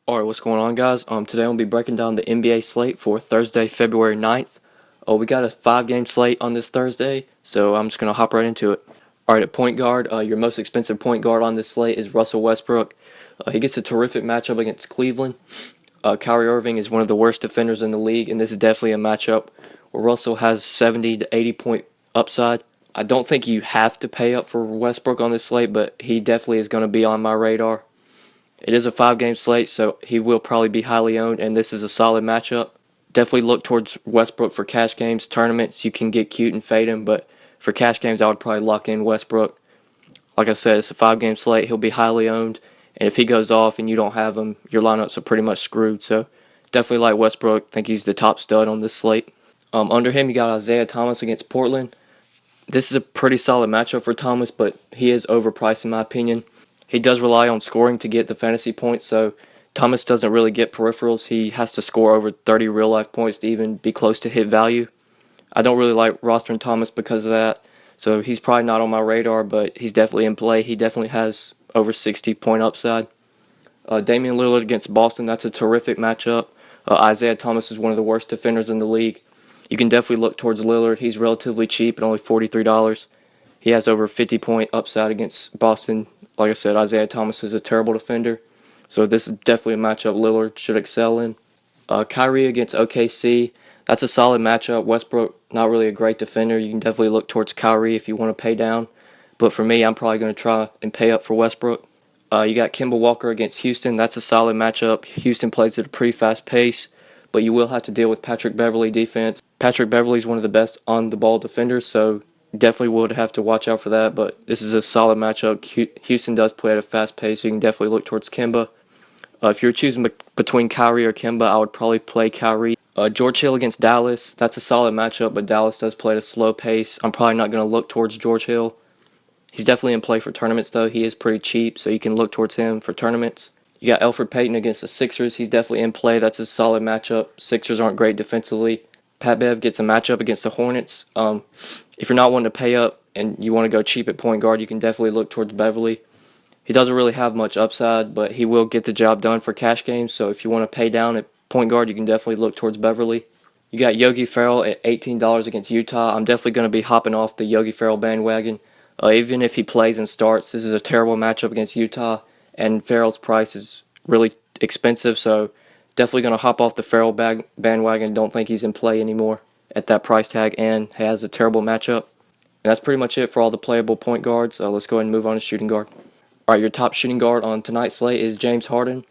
Alright, what's going on, guys? Today I'll be breaking down the NBA slate for Thursday, February 9th. We got a 5-game slate on this Thursday, so I'm just going to hop right into it. Alright, at point guard, your most expensive point guard on this slate is Russell Westbrook. He gets a terrific matchup against Cleveland. Kyrie Irving is one of the worst defenders in the league, and this is definitely a matchup where Russell has 70 to 80 point upside. I don't think you have to pay up for Westbrook on this slate, but he definitely is going to be on my radar. It is a 5-game slate, so he will probably be highly owned, and this is a solid matchup. Definitely look towards Westbrook for cash games. Tournaments, you can get cute and fade him, but for cash games, I would probably lock in Westbrook. Like I said, it's a 5-game slate. He'll be highly owned, and if he goes off and you don't have him, your lineups are pretty much screwed. So definitely like Westbrook. I think he's the top stud on this slate. Under him, you got Isaiah Thomas against Portland. This is a pretty solid matchup for Thomas, but he is overpriced in my opinion. He does rely on scoring to get the fantasy points, so Thomas doesn't really get peripherals. He has to score over 30 real-life points to even be close to hit value. I don't really like rostering Thomas because of that, so he's probably not on my radar, but he's definitely in play. He definitely has over 60-point upside. Damian Lillard against Boston, that's a terrific matchup. Isaiah Thomas is one of the worst defenders in the league. You can definitely look towards Lillard. He's relatively cheap at only $43. He has over 50-point upside against Boston. Like I said, Isaiah Thomas is a terrible defender, so this is definitely a matchup Lillard should excel in. Kyrie against OKC, that's a solid matchup. Westbrook, not really a great defender. You can definitely look towards Kyrie if you want to pay down, but for me, I'm probably going to try and pay up for Westbrook. You got Kemba Walker against Houston. That's a solid matchup. Houston plays at a pretty fast pace, but you will have to deal with Patrick Beverley defense. Patrick Beverley is one of the best on-the-ball defenders, so definitely would have to watch out for that, but this is a solid matchup. Houston does play at a fast pace, so you can definitely look towards Kemba. If you're choosing between Kyrie or Kemba, I would probably play Kyrie. George Hill against Dallas, that's a solid matchup, but Dallas does play at a slow pace. I'm probably not going to look towards George Hill. He's definitely in play for tournaments, though. He is pretty cheap, so you can look towards him for tournaments. You got Elfrid Payton against the Sixers. He's definitely in play. That's a solid matchup. Sixers aren't great defensively. Pat Bev gets a matchup against the Hornets. If you're not wanting to pay up and you want to go cheap at point guard, you can definitely look towards Beverly. He doesn't really have much upside, but he will get the job done for cash games. So if you want to pay down at point guard, you can definitely look towards Beverly. You got Yogi Ferrell at $18 against Utah. I'm definitely going to be hopping off the Yogi Ferrell bandwagon. Even if he plays and starts, this is a terrible matchup against Utah, and Ferrell's price is really expensive, so definitely going to hop off the Ferrell bandwagon. Don't think he's in play anymore at that price tag and has a terrible matchup. And that's pretty much it for all the playable point guards. Let's go ahead and move on to shooting guard. All right, your top shooting guard on tonight's slate is James Harden.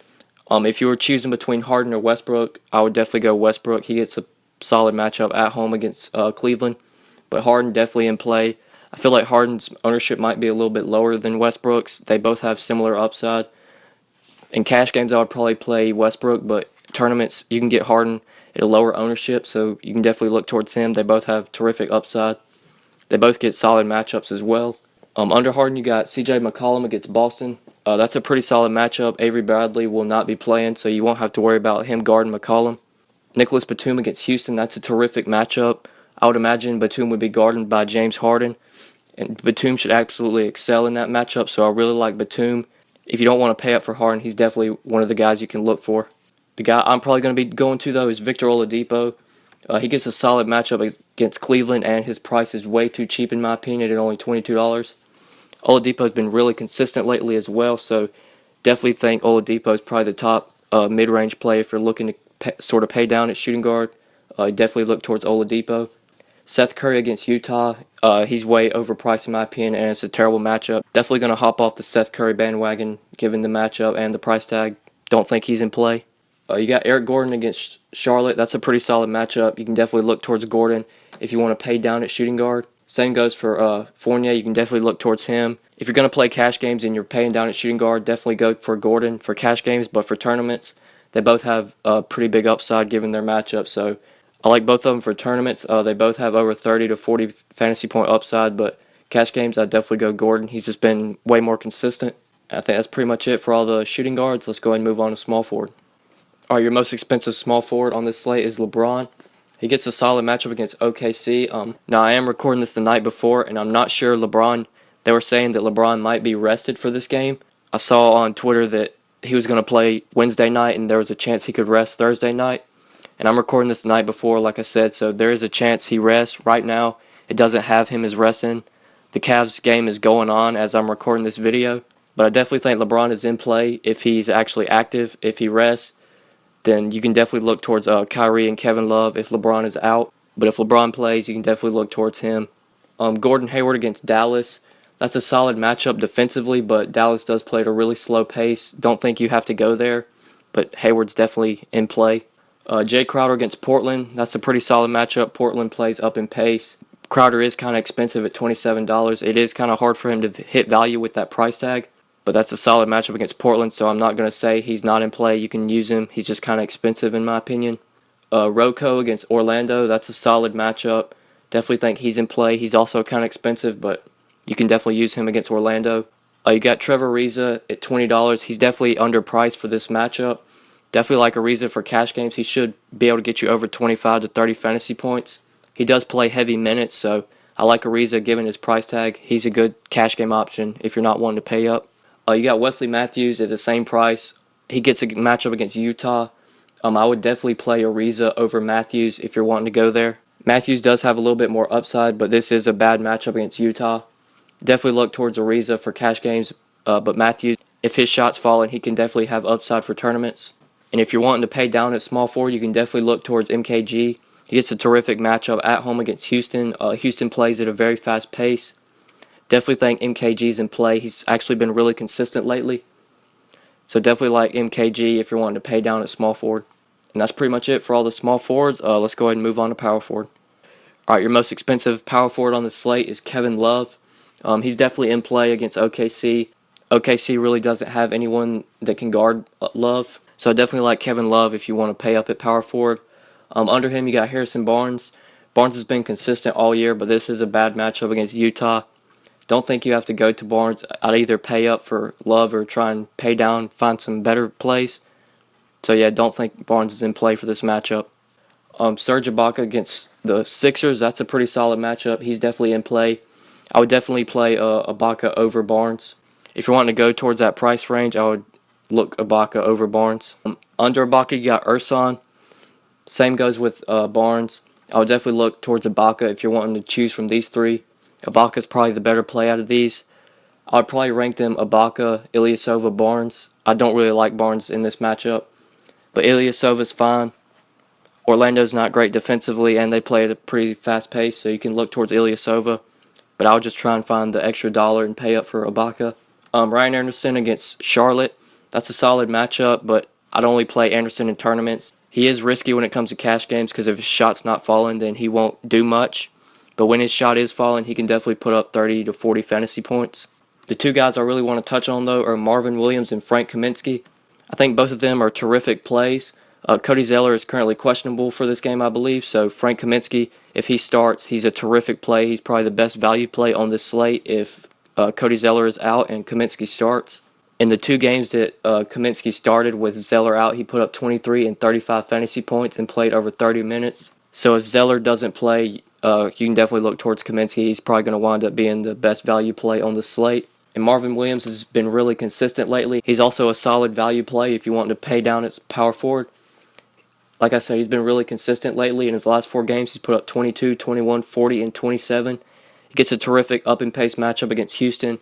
If you were choosing between Harden or Westbrook, I would definitely go Westbrook. He gets a solid matchup at home against Cleveland, but Harden definitely in play. I feel like Harden's ownership might be a little bit lower than Westbrook's. They both have similar upside. In cash games, I would probably play Westbrook, but tournaments, you can get Harden at a lower ownership, so you can definitely look towards him. They both have terrific upside. They both get solid matchups as well. Under Harden, you got C.J. McCollum against Boston. That's a pretty solid matchup. Avery Bradley will not be playing, so you won't have to worry about him guarding McCollum. Nicholas Batum against Houston, that's a terrific matchup. I would imagine Batum would be guarded by James Harden, and Batum should absolutely excel in that matchup, so I really like Batum. If you don't want to pay up for Harden, he's definitely one of the guys you can look for. The guy I'm probably going to be going to, though, is Victor Oladipo. He gets a solid matchup against Cleveland, and his price is way too cheap, in my opinion, at only $22. Oladipo's been really consistent lately as well, so definitely think Oladipo is probably the top mid-range play if you're looking to sort of pay down at shooting guard. Definitely look towards Oladipo. Seth Curry against Utah, he's way overpriced in my opinion, and it's a terrible matchup. Definitely going to hop off the Seth Curry bandwagon given the matchup and the price tag. Don't think he's in play. You got Eric Gordon against Charlotte. That's a pretty solid matchup. You can definitely look towards Gordon if you want to pay down at shooting guard. Same goes for Fournier. You can definitely look towards him. If you're going to play cash games and you're paying down at shooting guard, definitely go for Gordon for cash games. But for tournaments, they both have a pretty big upside given their matchup. So I like both of them for tournaments. They both have over 30 to 40 fantasy point upside. But cash games, I'd definitely go Gordon. He's just been way more consistent. I think that's pretty much it for all the shooting guards. Let's go ahead and move on to small forward. All right, your most expensive small forward on this slate is LeBron. He gets a solid matchup against OKC. Now, I am recording this the night before, and I'm not sure they were saying that LeBron might be rested for this game. I saw on Twitter that he was going to play Wednesday night, and there was a chance he could rest Thursday night. And I'm recording this the night before, like I said, so there is a chance he rests. Right now, it doesn't have him as resting. The Cavs game is going on as I'm recording this video. But I definitely think LeBron is in play if he's actually active. If he rests, then you can definitely look towards Kyrie and Kevin Love if LeBron is out. But if LeBron plays, you can definitely look towards him. Gordon Hayward against Dallas. That's a solid matchup defensively, but Dallas does play at a really slow pace. Don't think you have to go there, but Hayward's definitely in play. Jay Crowder against Portland. That's a pretty solid matchup. Portland plays up in pace. Crowder is kind of expensive at $27. It is kind of hard for him to hit value with that price tag, but that's a solid matchup against Portland, so I'm not going to say he's not in play. You can use him. He's just kind of expensive in my opinion. Rocco against Orlando. That's a solid matchup. Definitely think he's in play. He's also kind of expensive, but you can definitely use him against Orlando. You got Trevor Ariza at $20. He's definitely underpriced for this matchup. Definitely like Ariza for cash games. He should be able to get you over 25 to 30 fantasy points. He does play heavy minutes, so I like Ariza given his price tag. He's a good cash game option if you're not wanting to pay up. You got Wesley Matthews at the same price. He gets a matchup against Utah. I would definitely play Ariza over Matthews if you're wanting to go there. Matthews does have a little bit more upside, but this is a bad matchup against Utah. Definitely look towards Ariza for cash games, but Matthews, if his shot's falling, he can definitely have upside for tournaments. And if you're wanting to pay down at small forward, you can definitely look towards MKG. He gets a terrific matchup at home against Houston. Houston plays at a very fast pace. Definitely think MKG's in play. He's actually been really consistent lately. So definitely like MKG if you're wanting to pay down at small forward. And that's pretty much it for all the small forwards. Let's go ahead and move on to power forward. All right, your most expensive power forward on the slate is Kevin Love. He's definitely in play against OKC. OKC really doesn't have anyone that can guard Love. So I definitely like Kevin Love if you want to pay up at power forward. Under him, you got Harrison Barnes. Barnes has been consistent all year, but this is a bad matchup against Utah. Don't think you have to go to Barnes. I'd either pay up for Love or try and pay down, find some better plays. So yeah, don't think Barnes is in play for this matchup. Serge Ibaka against the Sixers. That's a pretty solid matchup. He's definitely in play. I would definitely play Ibaka over Barnes. If you're wanting to go towards that price range, I would look Ibaka over Barnes. Under Ibaka, you got Ersan. Same goes with Barnes. I would definitely look towards Ibaka if you're wanting to choose from these three. Ibaka is probably the better play out of these. I would probably rank them Ibaka, Ilyasova, Barnes. I don't really like Barnes in this matchup, but Ilyasova's fine. Orlando's not great defensively, and they play at a pretty fast pace, so you can look towards Ilyasova. But I would just try and find the extra dollar and pay up for Ibaka. Ryan Anderson against Charlotte. That's a solid matchup, but I'd only play Anderson in tournaments. He is risky when it comes to cash games because if his shot's not falling, then he won't do much. But when his shot is falling, he can definitely put up 30 to 40 fantasy points. The two guys I really want to touch on, though, are Marvin Williams and Frank Kaminsky. I think both of them are terrific plays. Cody Zeller is currently questionable for this game, I believe. So Frank Kaminsky, if he starts, he's a terrific play. He's probably the best value play on this slate if Cody Zeller is out and Kaminsky starts. In the two games that Kaminsky started with Zeller out, he put up 23 and 35 fantasy points and played over 30 minutes. So if Zeller doesn't play, you can definitely look towards Kaminsky. He's probably going to wind up being the best value play on the slate. And Marvin Williams has been really consistent lately. He's also a solid value play if you want to pay down its power forward. Like I said, he's been really consistent lately. In his last 4 games, he's put up 22, 21, 40, and 27. He gets a terrific up-and-pace matchup against Houston.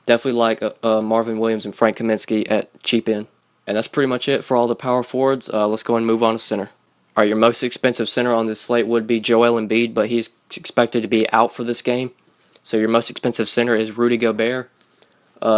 Definitely like Marvin Williams and Frank Kaminsky at cheap end. And that's pretty much it for all the power forwards. Let's go ahead and move on to center. All right, your most expensive center on this slate would be Joel Embiid, but he's expected to be out for this game. So your most expensive center is Rudy Gobert.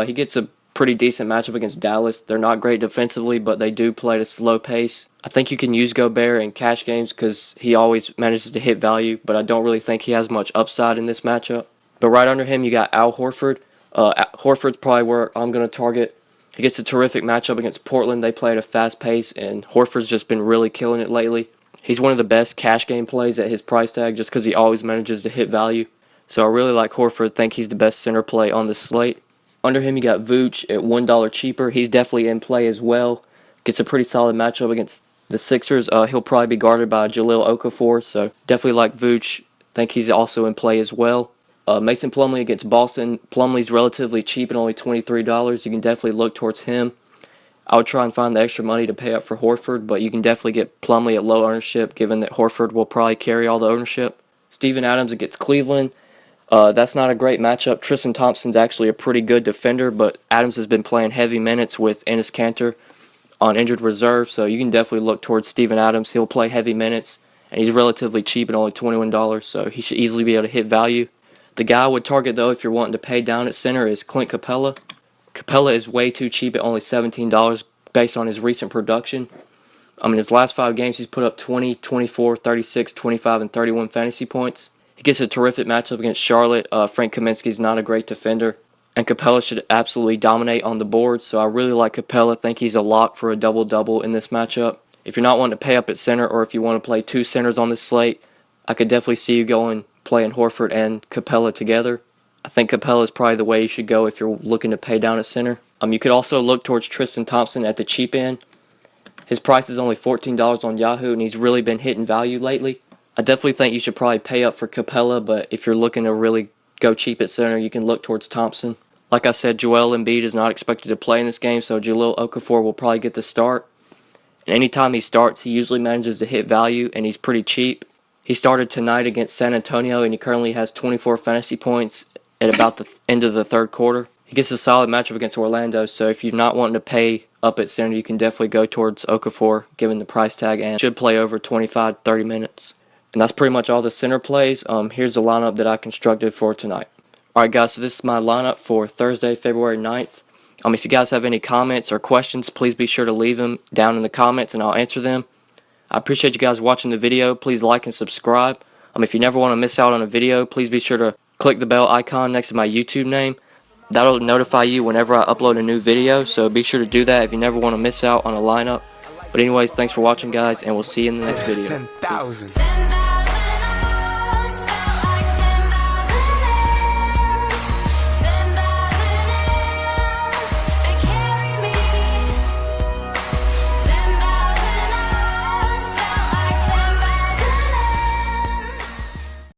He gets a pretty decent matchup against Dallas. They're not great defensively, but they do play at a slow pace. I think you can use Gobert in cash games because he always manages to hit value, but I don't really think he has much upside in this matchup. But right under him, you got Al Horford. Horford's probably where I'm going to target. He gets a terrific matchup against Portland. They play at a fast pace, and Horford's just been really killing it lately. He's one of the best cash game plays at his price tag just because he always manages to hit value. So I really like Horford. Think he's the best center play on this slate. Under him, you got Vooch at $1 cheaper. He's definitely in play as well. Gets a pretty solid matchup against the Sixers. He'll probably be guarded by Jahlil Okafor, so definitely like Vooch. Think he's also in play as well. Mason Plumlee against Boston. Plumlee's relatively cheap at only $23. You can definitely look towards him. I would try and find the extra money to pay up for Horford, but you can definitely get Plumlee at low ownership, given that Horford will probably carry all the ownership. Steven Adams against Cleveland. That's not a great matchup. Tristan Thompson's actually a pretty good defender, but Adams has been playing heavy minutes with Enes Kanter on injured reserve, so you can definitely look towards Steven Adams. He'll play heavy minutes, and he's relatively cheap at only $21, so he should easily be able to hit value. The guy I would target, though, if you're wanting to pay down at center is Clint Capella. Capella is way too cheap at only $17 based on his recent production. In his last 5 games, he's put up 20, 24, 36, 25, and 31 fantasy points. He gets a terrific matchup against Charlotte. Frank Kaminsky's not a great defender, and Capella should absolutely dominate on the board, so I really like Capella. I think he's a lock for a double-double in this matchup. If you're not wanting to pay up at center, or if you want to play 2 centers on this slate, I could definitely see you playing Horford and Capella together. I think Capella is probably the way you should go if you're looking to pay down at center. You could also look towards Tristan Thompson at the cheap end. His price is only $14 on Yahoo, and he's really been hitting value lately. I definitely think you should probably pay up for Capella, but if you're looking to really go cheap at center, you can look towards Thompson. Like I said, Joel Embiid is not expected to play in this game, so Jahlil Okafor will probably get the start. And anytime he starts, he usually manages to hit value, and he's pretty cheap. He started tonight against San Antonio, and he currently has 24 fantasy points at about the end of the third quarter. He gets a solid matchup against Orlando, so if you're not wanting to pay up at center, you can definitely go towards Okafor, given the price tag, and should play over 25-30 minutes. And that's pretty much all the center plays. Here's the lineup that I constructed for tonight. Alright guys, so this is my lineup for Thursday, February 9th. If you guys have any comments or questions, please be sure to leave them down in the comments and I'll answer them. I appreciate you guys watching the video. Please like and subscribe. If you never want to miss out on a video, please be sure to click the bell icon next to my YouTube name. That'll notify you whenever I upload a new video, so be sure to do that if you never want to miss out on a lineup. But anyways, thanks for watching guys, and we'll see you in the next video. 10,000.